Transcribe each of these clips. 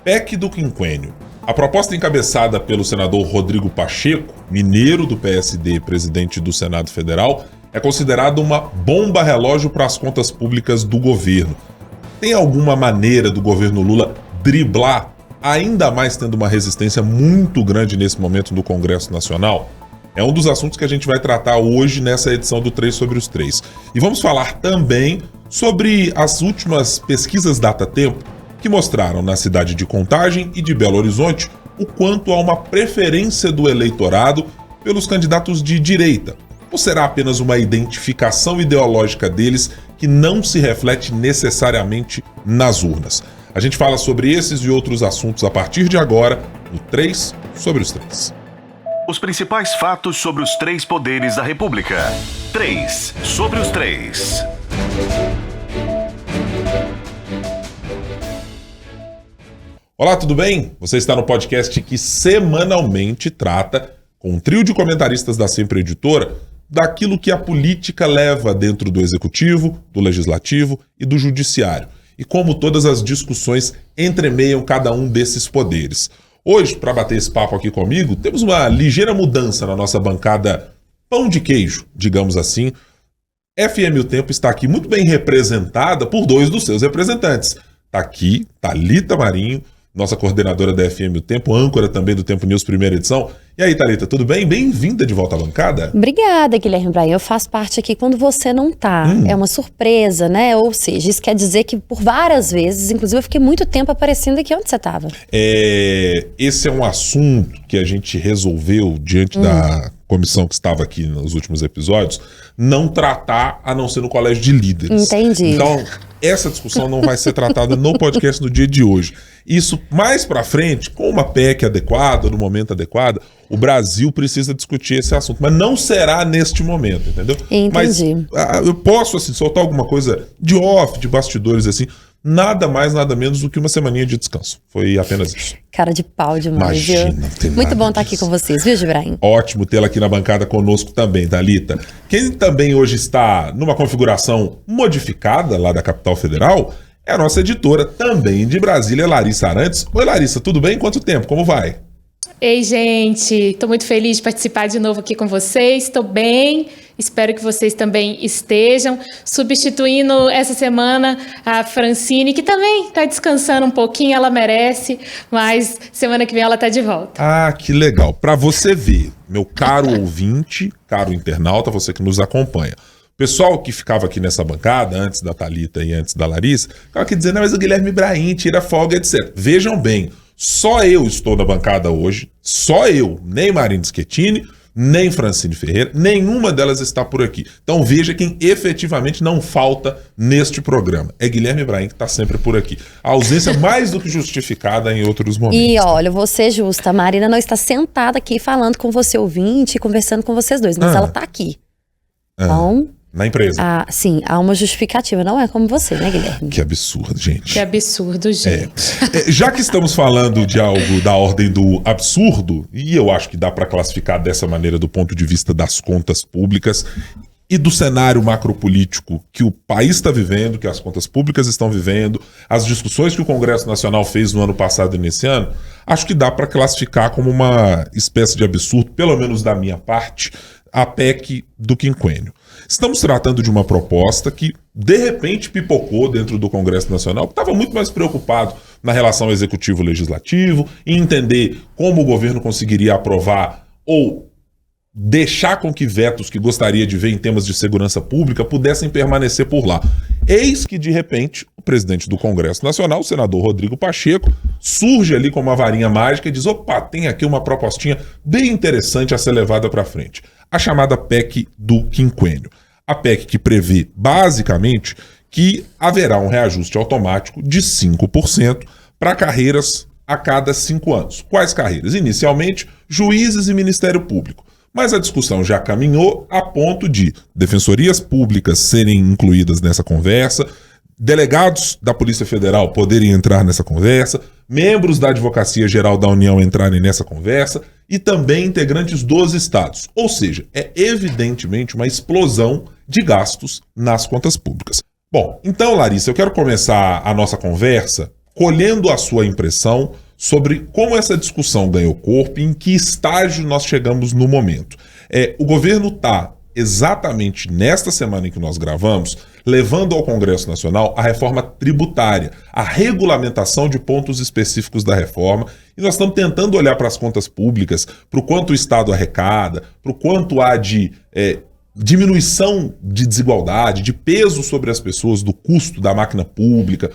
PEC do quinquênio. A proposta encabeçada pelo senador Rodrigo Pacheco, mineiro do PSD, presidente do Senado Federal, é considerada uma bomba relógio para as contas públicas do governo. Tem alguma maneira do governo Lula driblar, ainda mais tendo uma resistência muito grande nesse momento no Congresso Nacional? É um dos assuntos que a gente vai tratar hoje nessa edição do 3 sobre os 3. E vamos falar também sobre as últimas pesquisas Datatempo que mostraram na cidade de Contagem e de Belo Horizonte o quanto há uma preferência do eleitorado pelos candidatos de direita. Ou será apenas uma identificação ideológica deles que não se reflete necessariamente nas urnas? A gente fala sobre esses e outros assuntos a partir de agora, no 3 sobre os 3. Os principais fatos sobre os 3 poderes da República. 3 sobre os 3. Olá, tudo bem? Você está no podcast que semanalmente trata, com um trio de comentaristas da Sempre Editora, daquilo que a política leva dentro do Executivo, do Legislativo e do Judiciário, e como todas as discussões entremeiam cada um desses poderes. Hoje, para bater esse papo aqui comigo, temos uma ligeira mudança na nossa bancada pão de queijo, digamos assim. FM O Tempo está aqui muito bem representada por 2 dos seus representantes. Está aqui Thalita Marinho, nossa coordenadora da FM O Tempo, âncora também do Tempo News, primeira edição. E aí, Thalita, tudo bem? Bem-vinda de volta à bancada. Obrigada, Guilherme Bryan. Eu faço parte aqui quando você não tá. É uma surpresa, né? Ou seja, isso quer dizer que por várias vezes, inclusive eu fiquei muito tempo aparecendo aqui. Onde você estava? Esse é um assunto que a gente resolveu, diante da comissão que estava aqui nos últimos episódios, não tratar a não ser no colégio de líderes. Entendi. Então, essa discussão não vai ser tratada no podcast no dia de hoje. Isso, mais pra frente, com uma PEC adequada, no momento adequado, o Brasil precisa discutir esse assunto. Mas não será neste momento, entendeu? Entendi. Mas eu posso, assim, soltar alguma coisa de off, de bastidores, assim, nada mais, nada menos do que uma semaninha de descanso. Foi apenas isso. Cara de pau demais, Imagina, viu? não tem Muito nada bom estar disso. aqui com vocês, viu, Gibraim? Ótimo tê-la aqui na bancada conosco também, Thalita. Quem também hoje está numa configuração modificada lá da capital federal é a nossa editora também de Brasília, Larissa Arantes. Oi, Larissa, tudo bem? Quanto tempo? Como vai? Ei, gente, estou muito feliz de participar de novo aqui com vocês, estou bem, espero que vocês também estejam, substituindo essa semana a Francine, que também está descansando um pouquinho, ela merece, mas semana que vem ela está de volta. Ah, que legal. Para você ver, meu caro ouvinte, caro internauta, você que nos acompanha, o pessoal que ficava aqui nessa bancada, antes da Thalita e antes da Larissa, ficava aqui dizendo, mas o Guilherme Bryan tira folga, etc. Vejam bem, só eu estou na bancada hoje, só eu, nem Marina Schettini, nem Francine Ferreira, nenhuma delas está por aqui. Então veja quem efetivamente não falta neste programa. É Guilherme Bryan que está sempre por aqui. A ausência mais do que justificada em outros momentos. E olha, eu vou ser justa, a Marina não está sentada aqui falando com você ouvinte e conversando com vocês dois, mas ela está aqui. Então... Na empresa. Sim, há uma justificativa, não é como você, né, Guilherme? Que absurdo, gente. Que absurdo, gente. Já que estamos falando de algo da ordem do absurdo, e eu acho que dá para classificar dessa maneira do ponto de vista das contas públicas e do cenário macropolítico que o país está vivendo, que as contas públicas estão vivendo, as discussões que o Congresso Nacional fez no ano passado e nesse ano, acho que dá para classificar como uma espécie de absurdo, pelo menos da minha parte, a PEC do quinquênio. Estamos tratando de uma proposta que, de repente, pipocou dentro do Congresso Nacional, que estava muito mais preocupado na relação executivo-legislativo, em entender como o governo conseguiria aprovar ou deixar com que vetos que gostaria de ver em temas de segurança pública pudessem permanecer por lá. Eis que, de repente, o presidente do Congresso Nacional, o senador Rodrigo Pacheco, surge ali com uma varinha mágica e diz, opa, tem aqui uma propostinha bem interessante a ser levada para frente. A chamada PEC do quinquênio. A PEC que prevê, basicamente, que haverá um reajuste automático de 5% para carreiras a cada 5 anos. Quais carreiras? Inicialmente, juízes e Ministério Público. Mas a discussão já caminhou a ponto de defensorias públicas serem incluídas nessa conversa, delegados da Polícia Federal poderem entrar nessa conversa, membros da Advocacia Geral da União entrarem nessa conversa e também integrantes dos estados. Ou seja, é evidentemente uma explosão de gastos nas contas públicas. Bom, então, Larissa, eu quero começar a nossa conversa colhendo a sua impressão sobre como essa discussão ganhou corpo e em que estágio nós chegamos no momento. O governo está, exatamente nesta semana em que nós gravamos, levando ao Congresso Nacional a reforma tributária, a regulamentação de pontos específicos da reforma, e nós estamos tentando olhar para as contas públicas, para o quanto o Estado arrecada, para o quanto há de diminuição de desigualdade, de peso sobre as pessoas, do custo da máquina pública,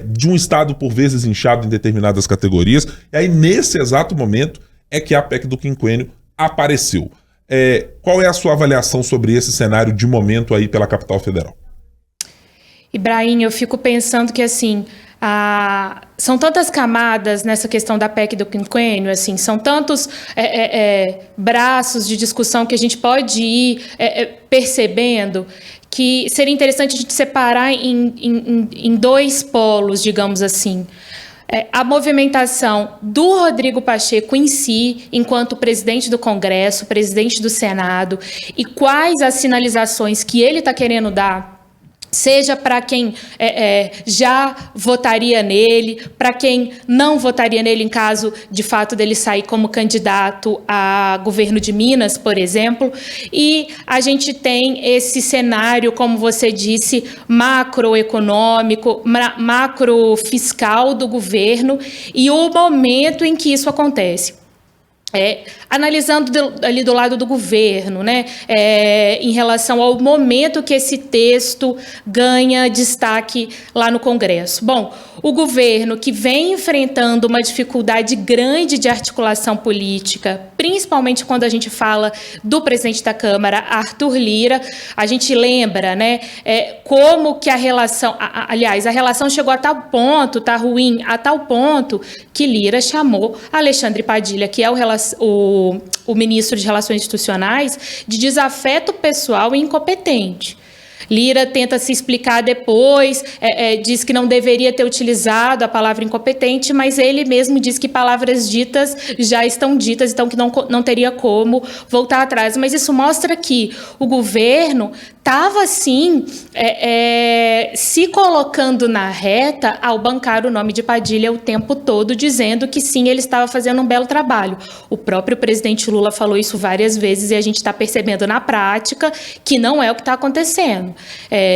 de um Estado por vezes inchado em determinadas categorias, e aí nesse exato momento é que a PEC do quinquênio apareceu. Qual é a sua avaliação sobre esse cenário de momento aí pela capital federal? Ibrahim, eu fico pensando que, assim, são tantas camadas nessa questão da PEC do quinquênio, assim, são tantos braços de discussão que a gente pode ir percebendo que seria interessante a gente separar em dois polos, digamos assim. A movimentação do Rodrigo Pacheco em si, enquanto presidente do Congresso, presidente do Senado, e quais as sinalizações que ele está querendo dar, seja para quem já votaria nele, para quem não votaria nele em caso, de fato, dele sair como candidato a governo de Minas, por exemplo. E a gente tem esse cenário, como você disse, macroeconômico, macrofiscal do governo e o momento em que isso acontece. Analisando ali do lado do governo, né, em relação ao momento que esse texto ganha destaque lá no Congresso. Bom, o governo que vem enfrentando uma dificuldade grande de articulação política, principalmente quando a gente fala do presidente da Câmara, Arthur Lira, a gente lembra, né, como que a relação, aliás, a relação chegou a tal ponto, tá ruim, a tal ponto que Lira chamou Alexandre Padilha, que é o ministro de Relações Institucionais, de desafeto pessoal e incompetente. Lira tenta se explicar depois, diz que não deveria ter utilizado a palavra incompetente, mas ele mesmo diz que palavras ditas já estão ditas, então que não teria como voltar atrás. Mas isso mostra que o governo estava, sim, se colocando na reta ao bancar o nome de Padilha o tempo todo, dizendo que, sim, ele estava fazendo um belo trabalho. O próprio presidente Lula falou isso várias vezes e a gente está percebendo na prática que não é o que está acontecendo.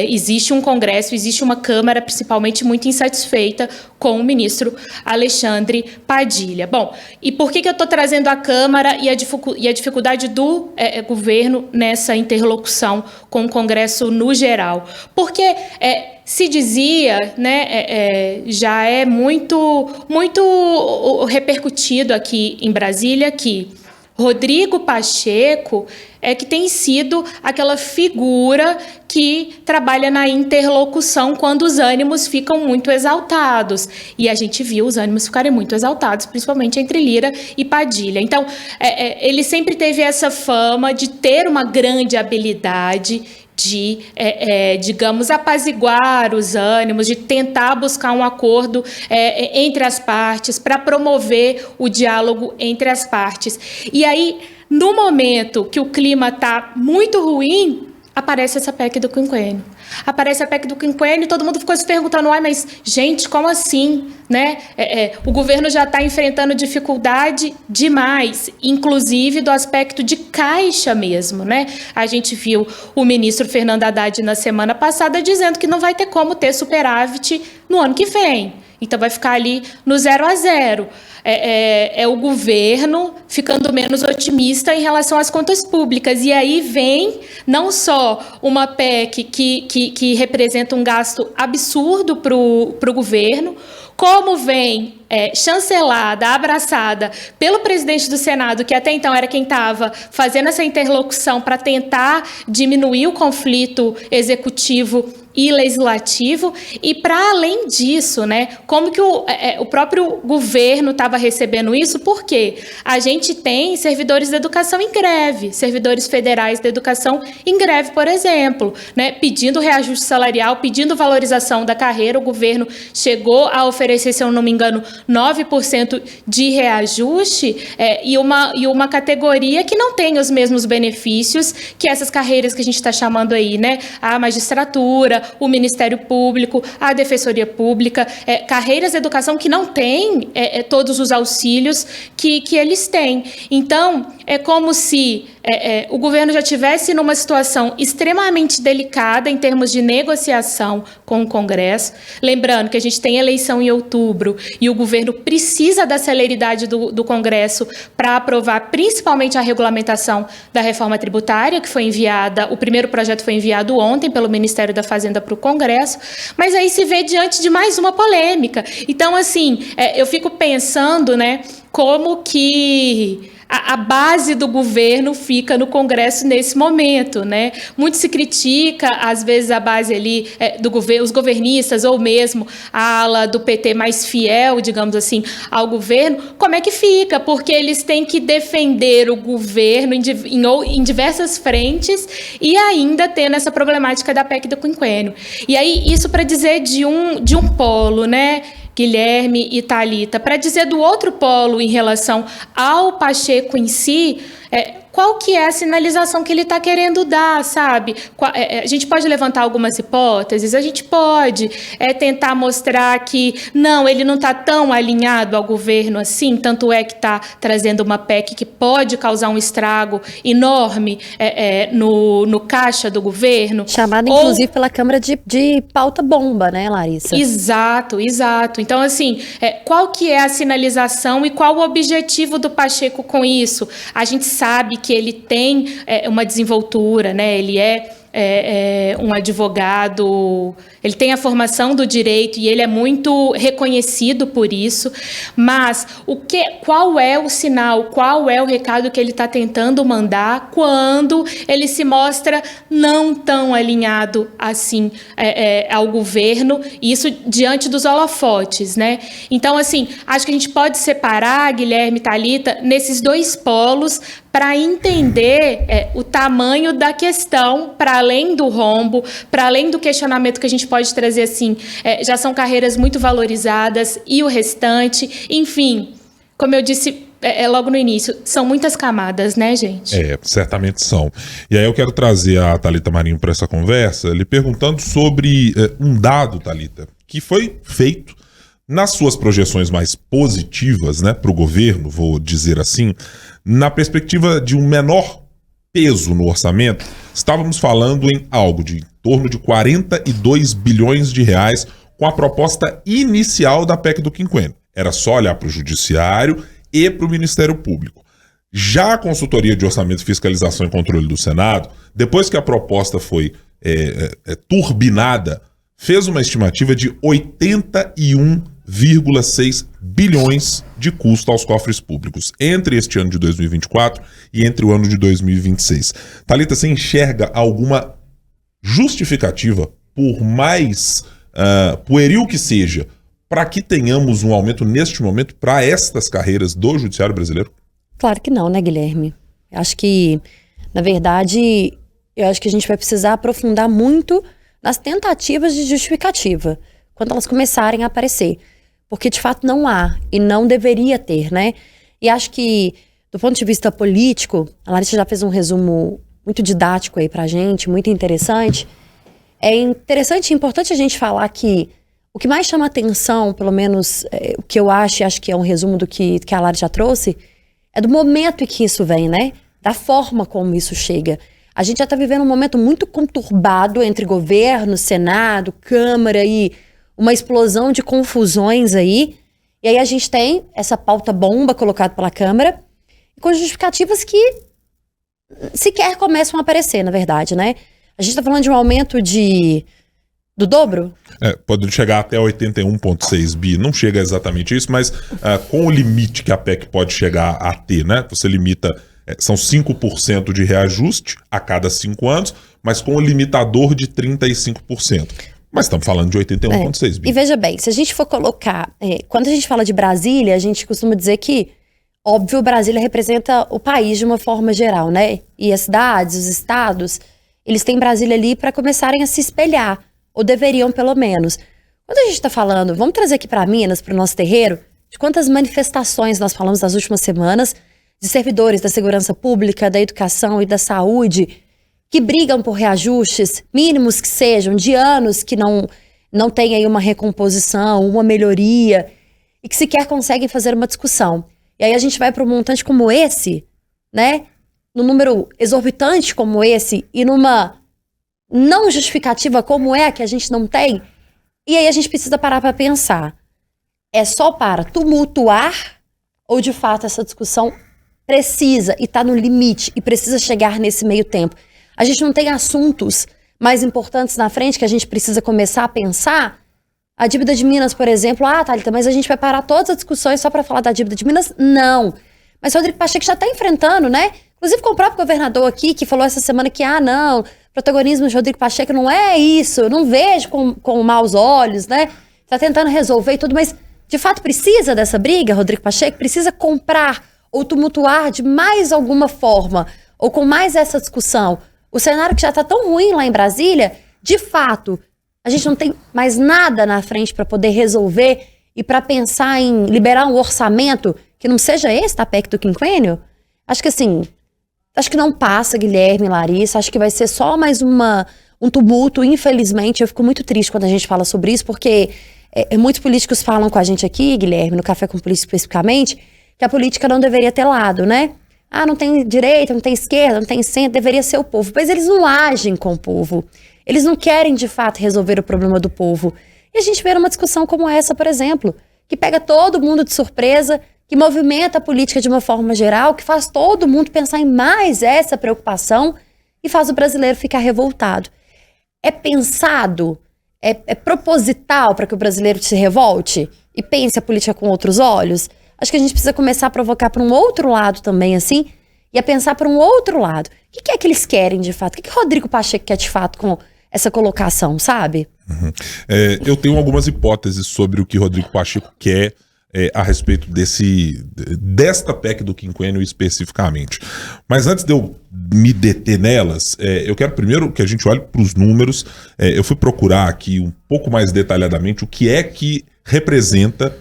Existe um Congresso, existe uma Câmara, principalmente muito insatisfeita com o ministro Alexandre Padilha. Bom, e por que eu estou trazendo a Câmara e a dificuldade do governo nessa interlocução com o Congresso no geral? Porque se dizia, né, já é muito repercutido aqui em Brasília que Rodrigo Pacheco que tem sido aquela figura que trabalha na interlocução quando os ânimos ficam muito exaltados. E a gente viu os ânimos ficarem muito exaltados, principalmente entre Lira e Padilha. Então, ele sempre teve essa fama de ter uma grande habilidade de, digamos, apaziguar os ânimos, de tentar buscar um acordo entre as partes, para promover o diálogo entre as partes. E aí, no momento que o clima está muito ruim, aparece essa PEC do quinquênio. Aparece a PEC do quinquênio e todo mundo ficou se perguntando, mas, gente, como assim? Né? O governo já está enfrentando dificuldade demais, inclusive do aspecto de caixa mesmo, né? A gente viu o ministro Fernando Haddad na semana passada dizendo que não vai ter como ter superávit no ano que vem. Então vai ficar ali no 0 a 0. O governo ficando menos otimista em relação às contas públicas. E aí vem não só uma PEC que representa um gasto absurdo para o governo, como vem chancelada, abraçada pelo presidente do Senado, que até então era quem estava fazendo essa interlocução para tentar diminuir o conflito executivo e legislativo, e para além disso, né, como que o próprio governo estava recebendo isso, porque a gente tem servidores da educação em greve, servidores federais da educação em greve, por exemplo, né, pedindo reajuste salarial, pedindo valorização da carreira. O governo chegou a oferecer, se eu não me engano, 9% de reajuste, e uma categoria que não tem os mesmos benefícios que essas carreiras que a gente está chamando aí, né? A magistratura, o Ministério Público, a Defensoria Pública, carreiras de educação que não têm todos os auxílios que eles têm. Então, é como se o governo já estivesse numa situação extremamente delicada em termos de negociação com o Congresso. Lembrando que a gente tem eleição em outubro e o governo precisa da celeridade do Congresso para aprovar principalmente a regulamentação da reforma tributária, que foi enviada, o primeiro projeto foi enviado ontem pelo Ministério da Fazenda para o Congresso, mas aí se vê diante de mais uma polêmica. Então, assim, eu fico pensando, né, como que a base do governo fica no Congresso nesse momento, né? Muito se critica, às vezes, a base ali do governo, os governistas, ou mesmo a ala do PT mais fiel, digamos assim, ao governo. Como é que fica? Porque eles têm que defender o governo em diversas frentes e ainda tendo essa problemática da PEC do quinquênio. E aí, isso para dizer de um polo, né, Guilherme e Thalita, para dizer do outro polo em relação ao Pacheco em si, qual que é a sinalização que ele está querendo dar, sabe? A gente pode levantar algumas hipóteses, a gente pode tentar mostrar que, não, ele não está tão alinhado ao governo assim, tanto é que está trazendo uma PEC que pode causar um estrago enorme no caixa do governo. Chamada, inclusive, pela Câmara de pauta bomba, né, Larissa? Exato. Então, assim, qual que é a sinalização e qual o objetivo do Pacheco com isso? A gente sabe que ele tem uma desenvoltura, né? Ele é um advogado, ele tem a formação do direito e ele é muito reconhecido por isso, mas qual é o sinal, qual é o recado que ele está tentando mandar quando ele se mostra não tão alinhado assim ao governo, isso diante dos holofotes, né? Então, assim, acho que a gente pode separar, Guilherme, Thalita, nesses dois polos para entender o tamanho da questão, para além do rombo, para além do questionamento que a gente pode trazer assim, já são carreiras muito valorizadas e o restante, enfim, como eu disse logo no início, são muitas camadas, né, gente? Certamente são. E aí eu quero trazer a Thalita Marinho para essa conversa, lhe perguntando sobre um dado, Thalita, que foi feito nas suas projeções mais positivas, né, para o governo, vou dizer assim, na perspectiva de um menor peso no orçamento, estávamos falando em algo de em torno de 42 bilhões de reais com a proposta inicial da PEC do quinquênio. Era só olhar para o Judiciário e para o Ministério Público. Já a Consultoria de Orçamento, Fiscalização e Controle do Senado, depois que a proposta foi turbinada, fez uma estimativa de 81,6 bilhões de custo aos cofres públicos entre este ano de 2024 e entre o ano de 2026. Thalita, você enxerga alguma justificativa, por mais pueril que seja, para que tenhamos um aumento neste momento para estas carreiras do Judiciário brasileiro? Claro que não, né, Guilherme? Acho que, na verdade, a gente vai precisar aprofundar muito nas tentativas de justificativa, quando elas começarem a aparecer. Porque, de fato, não há e não deveria ter, né? E acho que, do ponto de vista político, a Larissa já fez um resumo muito didático aí pra gente, muito interessante. É interessante e importante a gente falar que o que mais chama atenção, pelo menos o que eu acho que é um resumo do que a Larissa já trouxe, é do momento em que isso vem, né? Da forma como isso chega. A gente já está vivendo um momento muito conturbado entre governo, Senado, Câmara e uma explosão de confusões aí. E aí a gente tem essa pauta bomba colocada pela Câmara com justificativas que sequer começam a aparecer, na verdade, né? A gente está falando de um aumento do dobro? Pode chegar até 81,6 bi, não chega exatamente isso, mas com o limite que a PEC pode chegar a ter, né? Você limita, são 5% de reajuste a cada 5 anos, mas com o limitador de 35%. Mas estamos falando de 81,6 bi. E veja bem, se a gente for colocar, quando a gente fala de Brasília, a gente costuma dizer que, óbvio, Brasília representa o país de uma forma geral, né? E as cidades, os estados, eles têm Brasília ali para começarem a se espelhar, ou deveriam pelo menos. Quando a gente está falando, vamos trazer aqui para Minas, para o nosso terreiro, de quantas manifestações nós falamos nas últimas semanas de servidores da segurança pública, da educação e da saúde que brigam por reajustes, mínimos que sejam, de anos que não tem aí uma recomposição, uma melhoria, e que sequer conseguem fazer uma discussão. E aí a gente vai para um montante como esse, né? Num número exorbitante como esse, e numa não justificativa como é que a gente não tem, e aí a gente precisa parar para pensar. É só para tumultuar ou de fato essa discussão precisa e está no limite e precisa chegar nesse meio tempo? A gente não tem assuntos mais importantes na frente que a gente precisa começar a pensar? A dívida de Minas, por exemplo. Ah, Thalita, mas a gente vai parar todas as discussões só para falar da dívida de Minas? Não. Mas o Rodrigo Pacheco já está enfrentando, né? Inclusive com o próprio governador aqui, que falou essa semana que, não, protagonismo de Rodrigo Pacheco não é isso, eu não vejo com maus olhos, né? Está tentando resolver e tudo, mas de fato precisa dessa briga, Rodrigo Pacheco? Precisa comprar ou tumultuar de mais alguma forma, ou com mais essa discussão? O cenário que já está tão ruim lá em Brasília, de fato, a gente não tem mais nada na frente para poder resolver e para pensar em liberar um orçamento que não seja esse da PEC do quinquênio? Acho que assim, acho que não passa, Guilherme, Larissa, acho que vai ser só mais um tumulto, infelizmente. Eu fico muito triste quando a gente fala sobre isso, porque muitos políticos falam com a gente aqui, Guilherme, no Café com Política especificamente, que a política não deveria ter lado, né? Ah, não tem direita, não tem esquerda, não tem centro, deveria ser o povo. Mas eles não agem com o povo. Eles não querem, de fato, resolver o problema do povo. E a gente vê uma discussão como essa, por exemplo, que pega todo mundo de surpresa, que movimenta a política de uma forma geral, que faz todo mundo pensar em mais essa preocupação e faz o brasileiro ficar revoltado. É pensado, é proposital para que o brasileiro se revolte e pense a política com outros olhos? Acho que a gente precisa começar a provocar para um outro lado também, assim, e a pensar para um outro lado. O que é que eles querem, de fato? O que Rodrigo Pacheco quer, de fato, com essa colocação, sabe? Uhum. Eu tenho algumas hipóteses sobre o que Rodrigo Pacheco quer a respeito desta PEC do quinquênio especificamente. Mas antes de eu me deter nelas, eu quero primeiro que a gente olhe para os números. Eu fui procurar aqui um pouco mais detalhadamente o que é que representa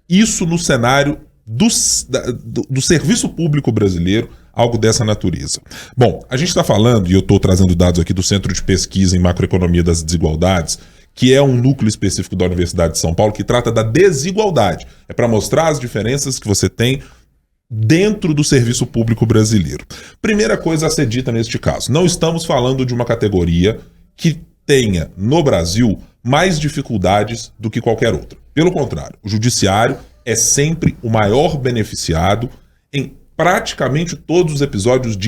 isso no cenário do serviço público brasileiro, algo dessa natureza. Bom, a gente está falando, e eu estou trazendo dados aqui do Centro de Pesquisa em Macroeconomia das Desigualdades, que é um núcleo específico da Universidade de São Paulo, que trata da desigualdade. É para mostrar as diferenças que você tem dentro do serviço público brasileiro. Primeira coisa a ser dita neste caso, não estamos falando de uma categoria que tenha, no Brasil, mais dificuldades do que qualquer outra. Pelo contrário, o judiciário é sempre o maior beneficiado em praticamente todos os episódios de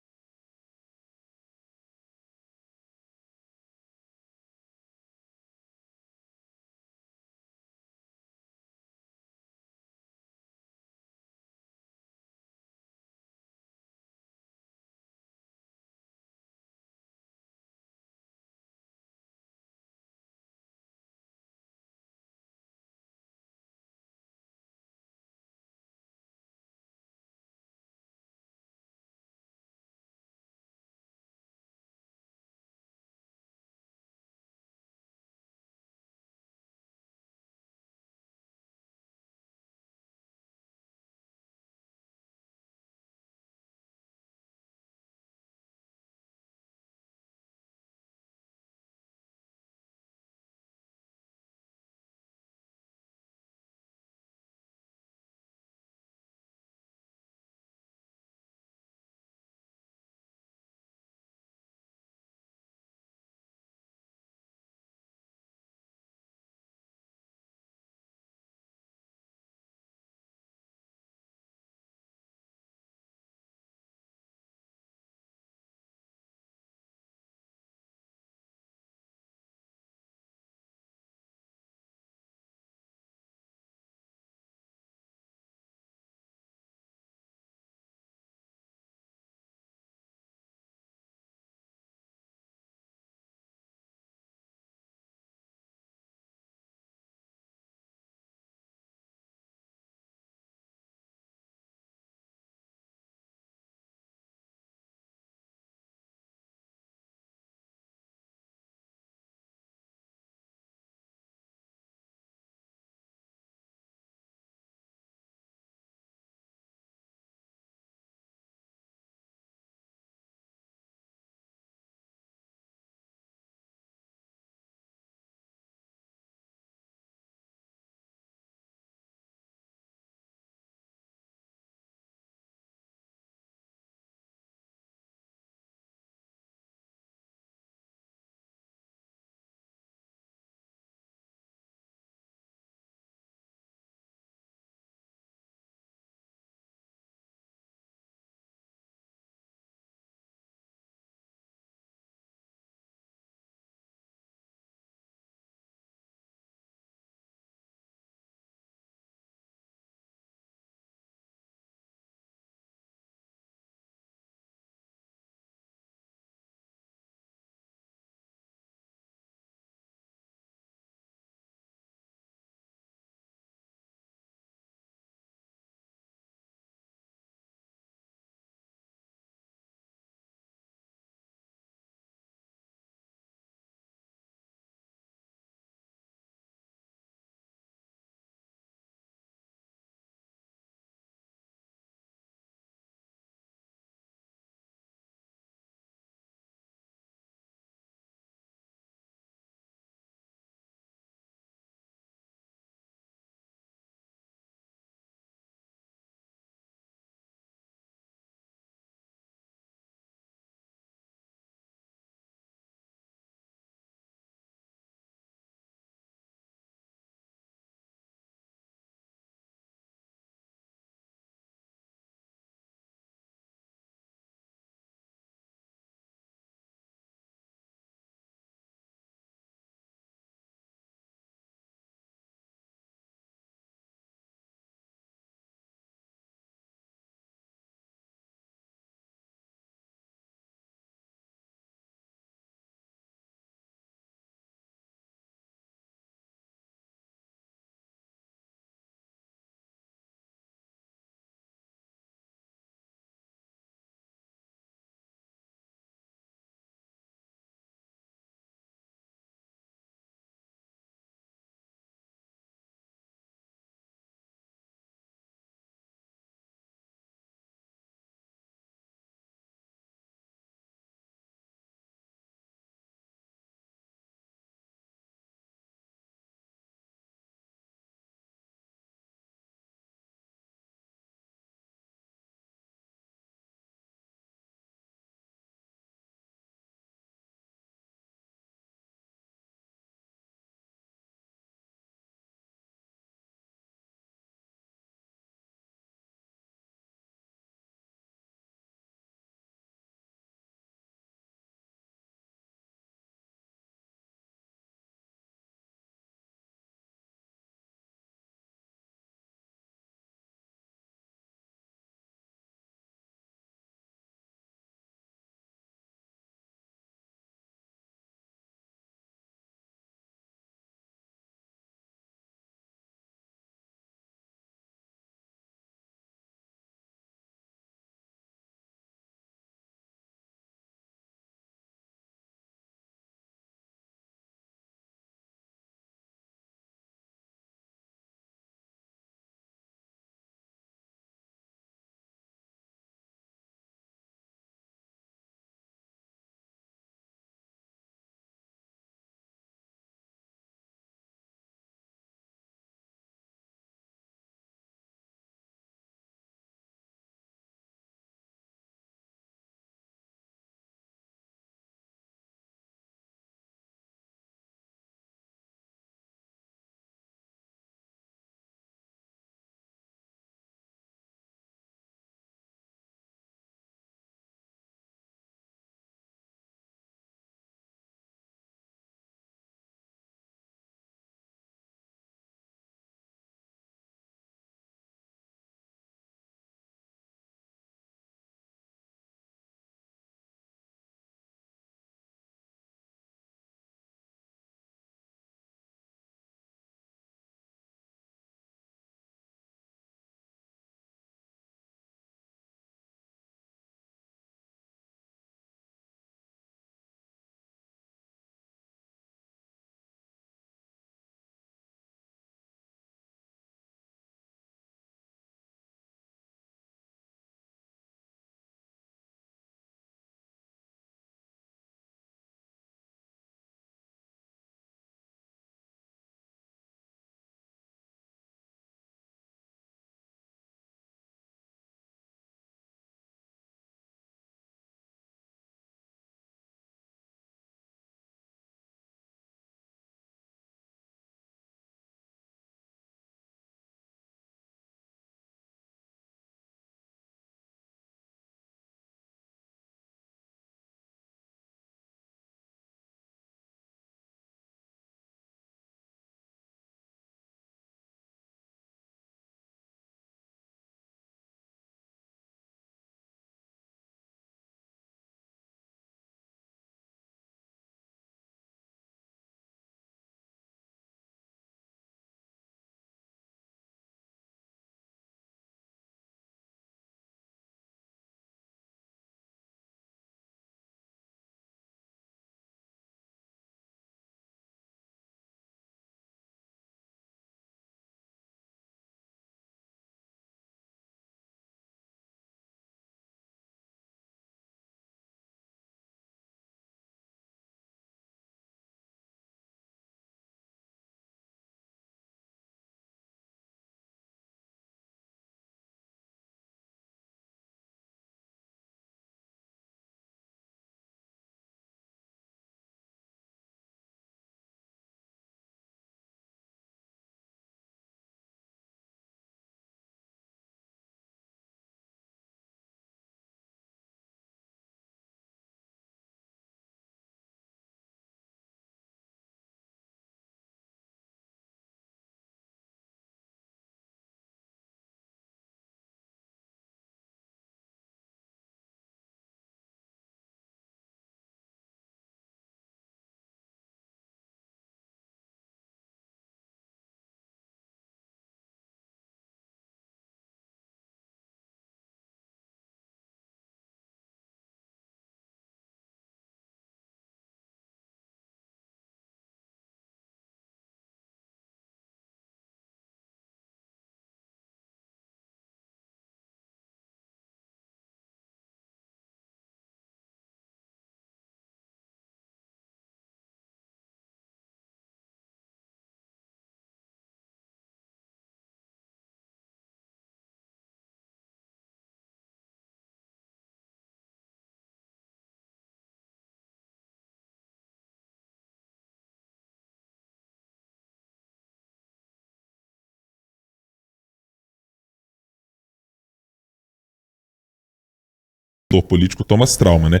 político toma esse trauma, né?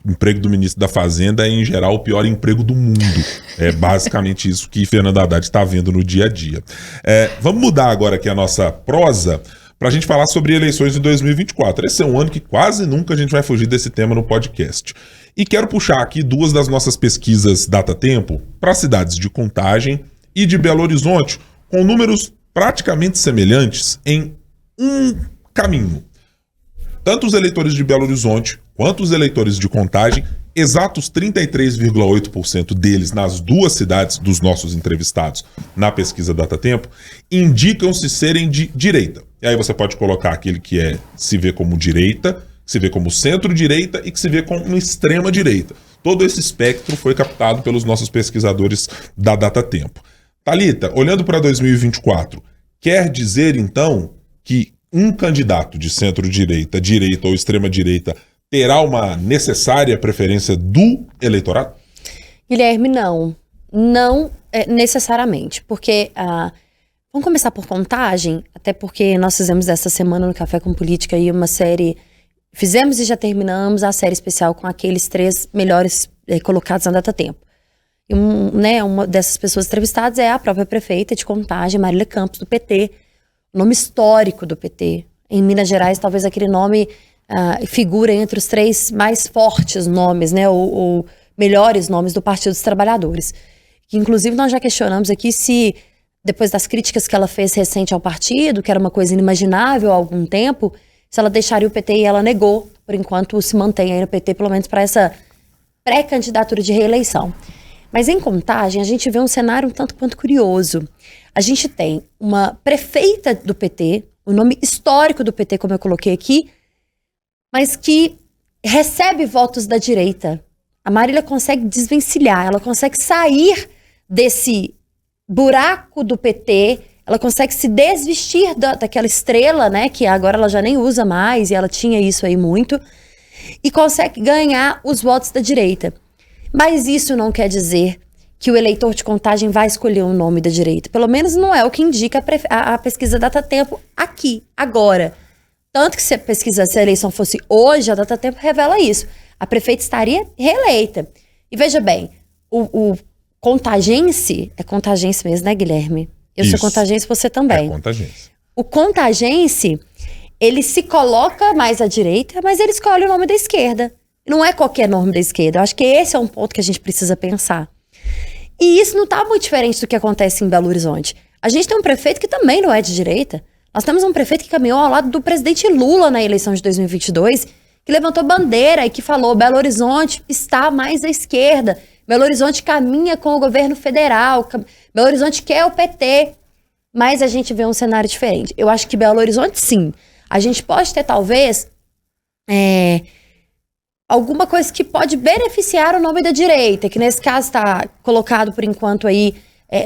Emprego do ministro da Fazenda é, em geral, o pior emprego do mundo. É basicamente isso que Fernando Haddad está vendo no dia a dia. Vamos mudar agora aqui a nossa prosa para a gente falar sobre eleições de 2024. Esse é um ano que quase nunca a gente vai fugir desse tema no podcast. E quero puxar aqui duas das nossas pesquisas Datatempo para cidades de Contagem e de Belo Horizonte, com números praticamente semelhantes em um caminho. Tanto os eleitores de Belo Horizonte quanto os eleitores de Contagem, exatos 33,8% deles nas duas cidades dos nossos entrevistados na pesquisa Datatempo, indicam-se serem de direita. E aí você pode colocar aquele que se vê como direita, que se vê como centro-direita e que se vê como extrema-direita. Todo esse espectro foi captado pelos nossos pesquisadores da Datatempo. Thalita, olhando para 2024, quer dizer então que um candidato de centro-direita, direita ou extrema-direita terá uma necessária preferência do eleitorado? Guilherme, não. Não necessariamente. Porque, vamos começar por Contagem, até porque nós fizemos essa semana no Café com Política aí uma série, fizemos e já terminamos a série especial com aqueles 3 melhores colocados na Datatempo. E uma dessas pessoas entrevistadas é a própria prefeita de Contagem, Marília Campos, do PT, nome histórico do PT. Em Minas Gerais, talvez aquele nome figura entre os 3 mais fortes nomes, né, ou melhores nomes do Partido dos Trabalhadores. Que, inclusive, nós já questionamos aqui se, depois das críticas que ela fez recente ao partido, que era uma coisa inimaginável há algum tempo, se ela deixaria o PT, e ela negou, por enquanto se mantém aí no PT, pelo menos para essa pré-candidatura de reeleição. Mas em Contagem, a gente vê um cenário um tanto quanto curioso. A gente tem uma prefeita do PT, o nome histórico do PT, como eu coloquei aqui, mas que recebe votos da direita. A Marília consegue desvencilhar, ela consegue sair desse buraco do PT, ela consegue se desvestir daquela estrela, né, que agora ela já nem usa mais, e ela tinha isso aí muito, e consegue ganhar os votos da direita. Mas isso não quer dizer que o eleitor de Contagem vai escolher o nome da direita. Pelo menos não é o que indica a pesquisa Datatempo aqui, agora. Tanto que se a eleição fosse hoje, a Datatempo revela isso. A prefeita estaria reeleita. E veja bem, o contagense, é contagense mesmo, né, Guilherme? Eu sou contagense, você também. É contagense. O contagense, ele se coloca mais à direita, mas ele escolhe o nome da esquerda. Não é qualquer nome da esquerda. Eu acho que esse é um ponto que a gente precisa pensar. E isso não está muito diferente do que acontece em Belo Horizonte. A gente tem um prefeito que também não é de direita. Nós temos um prefeito que caminhou ao lado do presidente Lula na eleição de 2022, que levantou bandeira e que falou: Belo Horizonte está mais à esquerda. Belo Horizonte caminha com o governo federal. Belo Horizonte quer o PT. Mas a gente vê um cenário diferente. Eu acho que Belo Horizonte, sim. A gente pode ter, talvez, alguma coisa que pode beneficiar o nome da direita, que nesse caso está colocado por enquanto aí,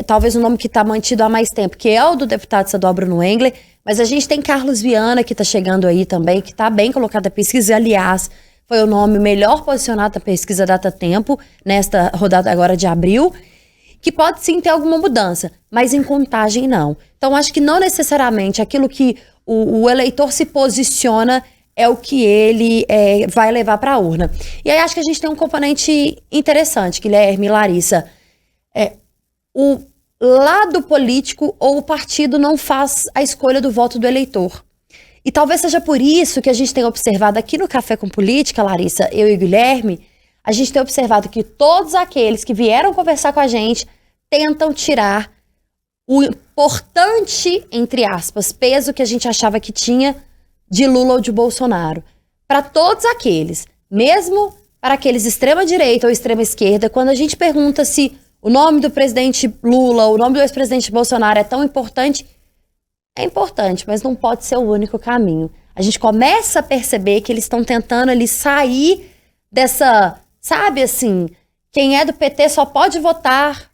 talvez o nome que está mantido há mais tempo, que é o do deputado estadual Bruno Engler, mas a gente tem Carlos Viana, que está chegando aí também, que está bem colocado na pesquisa, aliás, foi o nome melhor posicionado da pesquisa Datatempo, nesta rodada agora de abril, que pode sim ter alguma mudança, mas em Contagem não. Então acho que não necessariamente aquilo que o eleitor se posiciona é o que ele vai levar para a urna. E aí acho que a gente tem um componente interessante, Guilherme e Larissa. O lado político ou o partido não faz a escolha do voto do eleitor. E talvez seja por isso que a gente tem observado aqui no Café com Política, Larissa, eu e o Guilherme, a gente tem observado que todos aqueles que vieram conversar com a gente tentam tirar o importante, entre aspas, peso que a gente achava que tinha de Lula ou de Bolsonaro. Para todos aqueles, mesmo para aqueles extrema-direita ou extrema-esquerda, quando a gente pergunta se o nome do presidente Lula ou o nome do ex-presidente Bolsonaro é tão importante, é importante, mas não pode ser o único caminho. A gente começa a perceber que eles estão tentando ali sair dessa, sabe assim, quem é do PT só pode votar,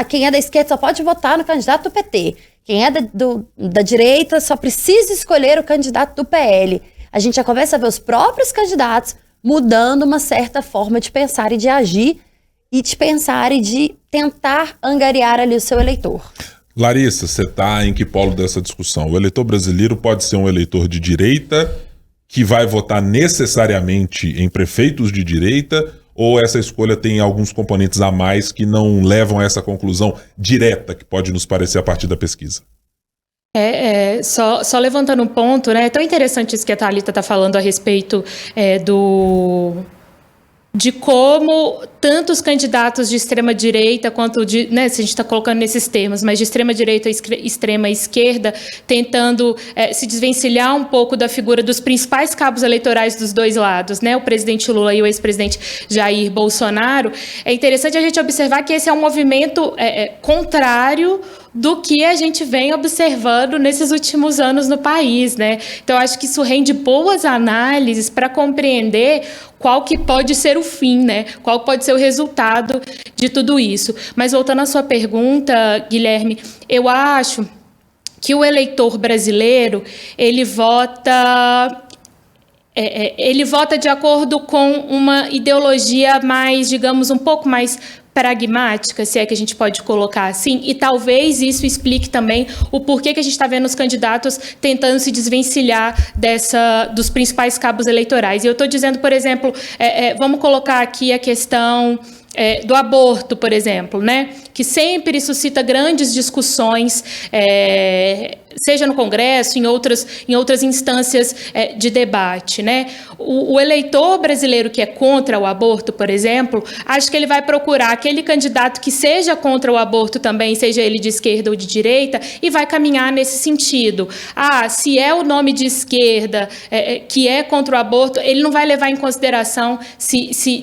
quem é da esquerda só pode votar no candidato do PT. Quem é da direita só precisa escolher o candidato do PL. A gente já começa a ver os próprios candidatos mudando uma certa forma de pensar e de agir, e de pensar e de tentar angariar ali o seu eleitor. Larissa, você está em que polo dessa discussão? O eleitor brasileiro pode ser um eleitor de direita que vai votar necessariamente em prefeitos de direita, ou essa escolha tem alguns componentes a mais que não levam a essa conclusão direta que pode nos parecer a partir da pesquisa? Só levantando um ponto, né? É tão interessante isso que a Thalita está falando a respeito de como tantos candidatos de extrema-direita quanto de, né, se a gente está colocando nesses termos, mas de extrema-direita e extrema-esquerda, tentando se desvencilhar um pouco da figura dos principais cabos eleitorais dos dois lados, né, o presidente Lula e o ex-presidente Jair Bolsonaro. É interessante a gente observar que esse é um movimento contrário do que a gente vem observando nesses últimos anos no país, né? Então, acho que isso rende boas análises para compreender qual que pode ser o fim, né? Qual pode ser o resultado de tudo isso. Mas, voltando à sua pergunta, Guilherme, eu acho que o eleitor brasileiro, ele vota de acordo com uma ideologia mais, digamos, um pouco mais pragmática, se é que a gente pode colocar assim, e talvez isso explique também o porquê que a gente está vendo os candidatos tentando se desvencilhar dos principais cabos eleitorais. E eu estou dizendo, por exemplo, vamos colocar aqui a questão do aborto, por exemplo, né? Que sempre suscita grandes discussões, seja no Congresso, em outras instâncias de debate, né? O eleitor brasileiro que é contra o aborto, por exemplo, acho que ele vai procurar aquele candidato que seja contra o aborto também, seja ele de esquerda ou de direita, e vai caminhar nesse sentido. Se é o nome de esquerda que é contra o aborto, ele não vai levar em consideração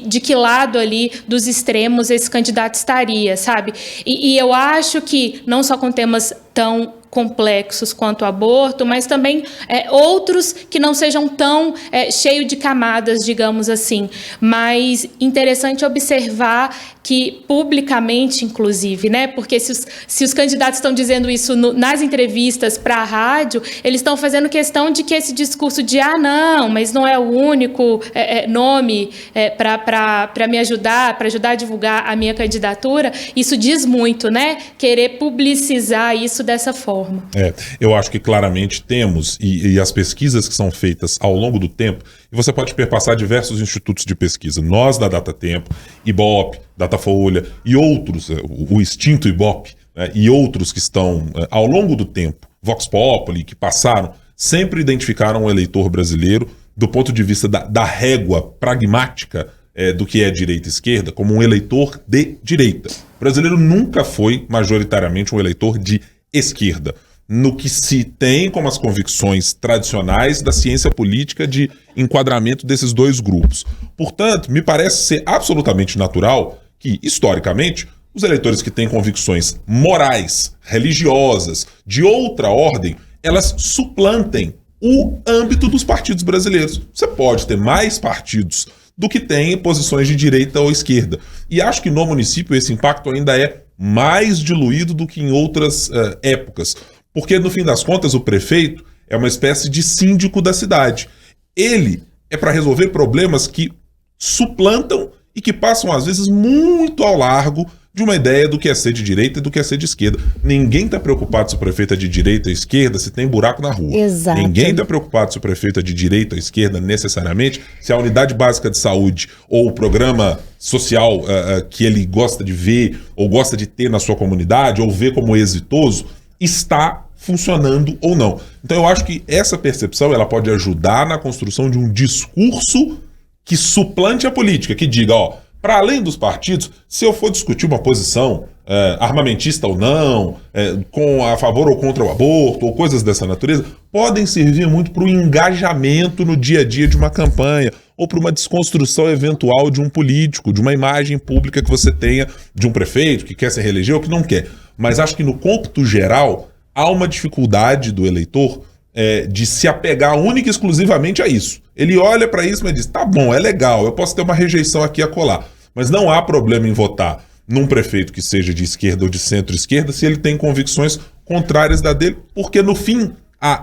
de que lado ali dos extremos esse candidato estaria, sabe? E eu acho que, não só com temas tão complexos quanto o aborto, mas também outros que não sejam tão cheios de camadas, digamos assim. Mas interessante observar que publicamente, inclusive, né? Porque se os candidatos estão dizendo isso nas entrevistas para a rádio, eles estão fazendo questão de que esse discurso de não, mas não é o único nome para me ajudar, para ajudar a divulgar a minha candidatura, isso diz muito, né? Querer publicizar isso dessa forma. Eu acho que claramente temos, e as pesquisas que são feitas ao longo do tempo, e você pode perpassar diversos institutos de pesquisa, nós da Datatempo, Ibope, Datafolha e outros, o extinto Ibope, né, e outros que estão ao longo do tempo, Vox Populi, que passaram, sempre identificaram o eleitor brasileiro do ponto de vista da régua pragmática do que é direita e esquerda, como um eleitor de direita. O brasileiro nunca foi majoritariamente um eleitor de esquerda, no que se tem como as convicções tradicionais da ciência política de enquadramento desses dois grupos. Portanto, me parece ser absolutamente natural que, historicamente, os eleitores que têm convicções morais, religiosas, de outra ordem, elas suplantem o âmbito dos partidos brasileiros. Você pode ter mais partidos do que tem posições de direita ou esquerda. E acho que no município esse impacto ainda é mais diluído do que em outras épocas. Porque, no fim das contas, o prefeito é uma espécie de síndico da cidade. Ele é para resolver problemas que suplantam e que passam, às vezes, muito ao largo de uma ideia do que é ser de direita e do que é ser de esquerda. Ninguém está preocupado se o prefeito é de direita ou esquerda, se tem buraco na rua. Exato. Ninguém está preocupado se o prefeito é de direita ou esquerda, necessariamente, se a unidade básica de saúde ou o programa social que ele gosta de ver ou gosta de ter na sua comunidade ou vê como exitoso, está funcionando ou não. Então eu acho que essa percepção ela pode ajudar na construção de um discurso que suplante a política, que diga, para além dos partidos, se eu for discutir uma posição armamentista ou não, a favor ou contra o aborto, ou coisas dessa natureza, podem servir muito para o engajamento no dia a dia de uma campanha, ou para uma desconstrução eventual de um político, de uma imagem pública que você tenha, de um prefeito que quer se reeleger ou que não quer. Mas acho que no cômputo geral, há uma dificuldade do eleitor de se apegar única e exclusivamente a isso. Ele olha para isso e diz, tá bom, é legal, eu posso ter uma rejeição aqui a colar, mas não há problema em votar num prefeito que seja de esquerda ou de centro-esquerda se ele tem convicções contrárias da dele, porque no fim,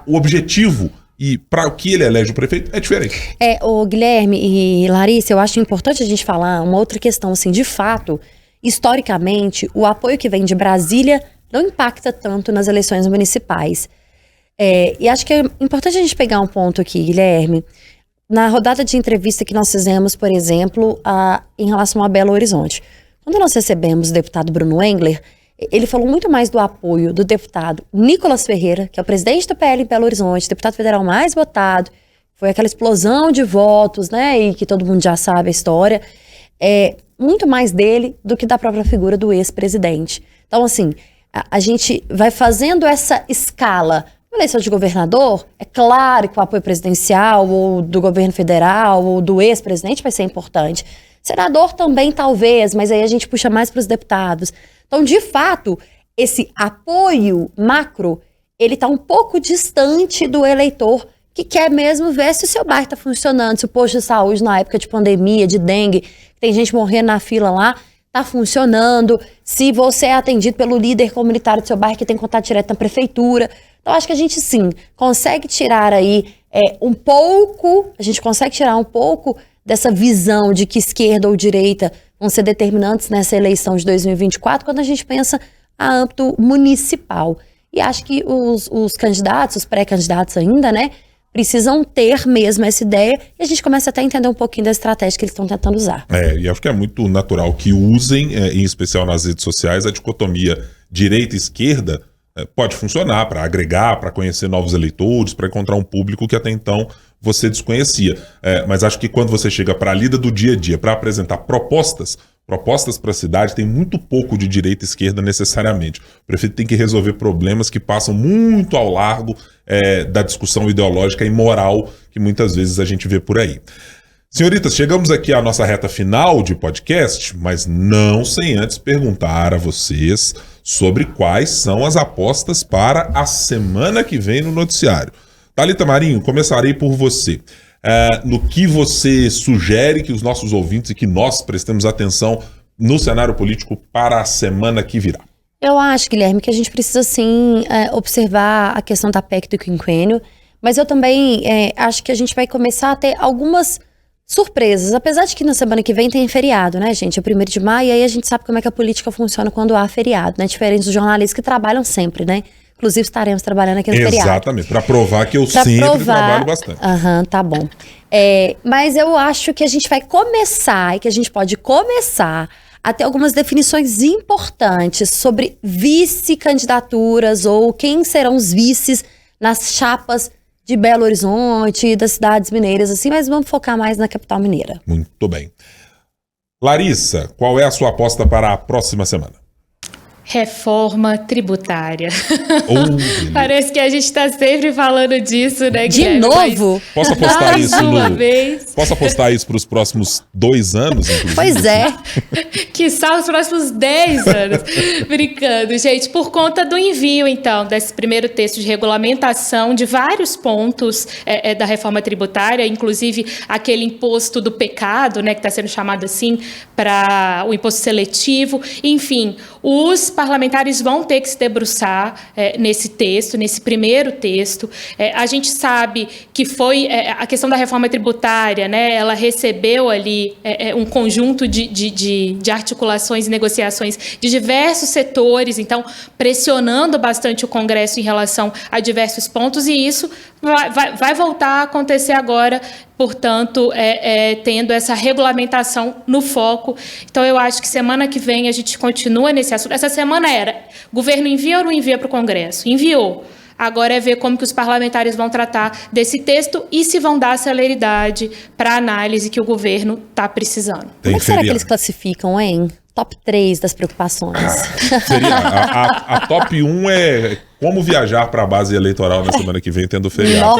o objetivo e para o que ele elege o prefeito é diferente. O Guilherme e Larissa, eu acho importante a gente falar uma outra questão, assim, de fato, historicamente, o apoio que vem de Brasília não impacta tanto nas eleições municipais. E acho que é importante a gente pegar um ponto aqui, Guilherme. Na rodada de entrevista que nós fizemos, por exemplo, em relação a Belo Horizonte. Quando nós recebemos o deputado Bruno Engler, ele falou muito mais do apoio do deputado Nicolas Ferreira, que é o presidente do PL em Belo Horizonte, deputado federal mais votado, foi aquela explosão de votos, né, e que todo mundo já sabe a história, muito mais dele do que da própria figura do ex-presidente. Então, assim, a gente vai fazendo essa escala. Na eleição de governador, é claro que o apoio presidencial, ou do governo federal, ou do ex-presidente vai ser importante. Senador também, talvez, mas aí a gente puxa mais para os deputados. Então, de fato, esse apoio macro, ele está um pouco distante do eleitor que quer mesmo ver se o seu bairro está funcionando, se o posto de saúde na época de pandemia, de dengue, tem gente morrendo na fila lá, está funcionando, se você é atendido pelo líder comunitário do seu bairro que tem contato direto na prefeitura. Então, acho que a gente, sim, consegue tirar aí a gente consegue tirar um pouco dessa visão de que esquerda ou direita vão ser determinantes nessa eleição de 2024 quando a gente pensa a âmbito municipal. E acho que os candidatos, os pré-candidatos ainda, né, precisam ter mesmo essa ideia e a gente começa até a entender um pouquinho da estratégia que eles estão tentando usar. E acho que é muito natural que usem, em especial nas redes sociais, a dicotomia direita e esquerda pode funcionar para agregar, para conhecer novos eleitores, para encontrar um público que até então você desconhecia. Mas acho que quando você chega para a lida do dia a dia, para apresentar propostas para a cidade, tem muito pouco de direita e esquerda necessariamente. O prefeito tem que resolver problemas que passam muito ao largo da discussão ideológica e moral que muitas vezes a gente vê por aí. Senhoritas, chegamos aqui à nossa reta final de podcast, mas não sem antes perguntar a vocês sobre quais são as apostas para a semana que vem no noticiário. Thalita Marinho, começarei por você. No que você sugere que os nossos ouvintes e que nós prestemos atenção no cenário político para a semana que virá? Eu acho, Guilherme, que a gente precisa sim observar a questão da PEC do quinquênio, mas eu também acho que a gente vai começar a ter algumas surpresas, apesar de que na semana que vem tem feriado, né, gente? É o 1º de maio, e aí a gente sabe como é que a política funciona quando há feriado, né? Diferente dos jornalistas que trabalham sempre, né? Inclusive estaremos trabalhando aqui no feriado. Exatamente, para provar que eu sempre trabalho bastante. Tá bom. Mas eu acho que a gente vai começar, e que a gente pode começar a ter algumas definições importantes sobre vice-candidaturas ou quem serão os vices nas chapas de Belo Horizonte e das cidades mineiras, assim, mas vamos focar mais na capital mineira. Muito bem. Larissa, qual é a sua aposta para a próxima semana? Reforma tributária. Parece que a gente está sempre falando disso, né, Guilherme? De novo? Posso apostar isso Posso apostar isso para os próximos 2 anos, inclusive? Pois é. Quiçá os próximos 10 anos. Brincando, gente. Por conta do envio, então, desse primeiro texto de regulamentação de vários pontos da reforma tributária, inclusive aquele imposto do pecado, né, que está sendo chamado assim, para o imposto seletivo. Enfim, os parlamentares vão ter que se debruçar nesse texto, nesse primeiro texto. A gente sabe que foi a questão da reforma tributária, né? Ela recebeu ali um conjunto de articulações e negociações de diversos setores, então pressionando bastante o Congresso em relação a diversos pontos, e isso vai voltar a acontecer agora, portanto, tendo essa regulamentação no foco. Então, eu acho que semana que vem a gente continua nesse assunto. Essa semana era, governo envia ou não envia para o Congresso? Enviou. Agora é ver como que os parlamentares vão tratar desse texto e se vão dar celeridade para a análise que o governo está precisando. Como é que será que eles classificam, hein? Top 3 das preocupações. Seria, a top 1 é como viajar para a base eleitoral na semana que vem, tendo feriado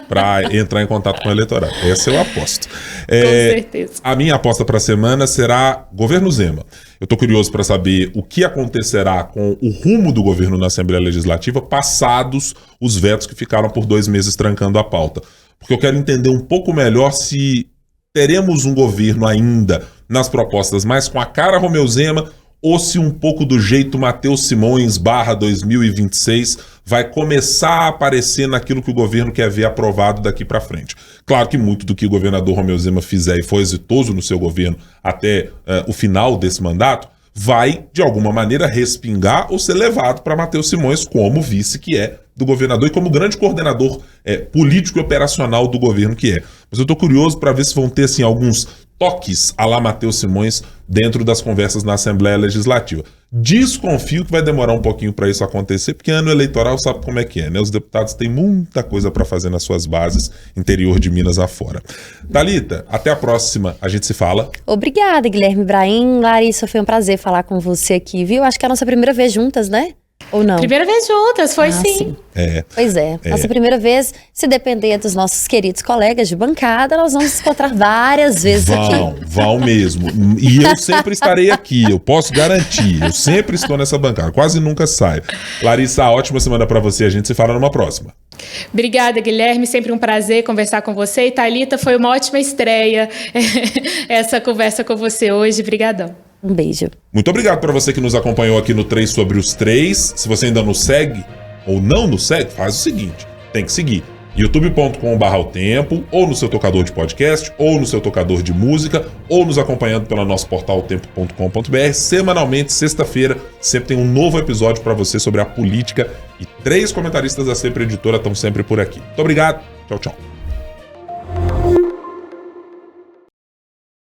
para entrar em contato com o eleitorado. Essa eu aposto. Com certeza. A minha aposta para a semana será governo Zema. Eu estou curioso para saber o que acontecerá com o rumo do governo na Assembleia Legislativa passados os vetos que ficaram por 2 meses trancando a pauta. Porque eu quero entender um pouco melhor se teremos um governo ainda nas propostas mais com a cara Romeu Zema, ou se um pouco do jeito Matheus Simões /2026 vai começar a aparecer naquilo que o governo quer ver aprovado daqui para frente. Claro que muito do que o governador Romeu Zema fizer e foi exitoso no seu governo até o final desse mandato, vai, de alguma maneira, respingar ou ser levado para Matheus Simões como vice que é do governador e como grande coordenador político e operacional do governo que é. Mas eu tô curioso para ver se vão ter assim, alguns toques à la Matheus Simões dentro das conversas na Assembleia Legislativa. Desconfio que vai demorar um pouquinho para isso acontecer, porque ano eleitoral sabe como é que é, né? Os deputados têm muita coisa para fazer nas suas bases, interior de Minas afora. Thalita, até a próxima, a gente se fala. Obrigada, Guilherme Brahim. Larissa, foi um prazer falar com você aqui, viu? Acho que é a nossa primeira vez juntas, né? Ou não? Primeira vez juntas, foi sim. Pois é. Nossa primeira vez, se depender dos nossos queridos colegas de bancada, nós vamos nos encontrar várias vezes aqui. Vão mesmo. E eu sempre estarei aqui, eu posso garantir. Eu sempre estou nessa bancada, quase nunca saio. Larissa, ótima semana pra você, a gente se fala numa próxima. Obrigada, Guilherme, sempre um prazer conversar com você. E Thalita, foi uma ótima estreia essa conversa com você hoje. Obrigadão. Um beijo. Muito obrigado para você que nos acompanhou aqui no 3 sobre os 3. Se você ainda nos segue ou não nos segue, faz o seguinte, tem que seguir youtube.com/otempo, ou no seu tocador de podcast, ou no seu tocador de música, ou nos acompanhando pelo nosso portal otempo.com.br. Semanalmente, sexta-feira, sempre tem um novo episódio para você sobre a política e 3 comentaristas da Sempre Editora estão sempre por aqui. Muito obrigado, tchau, tchau.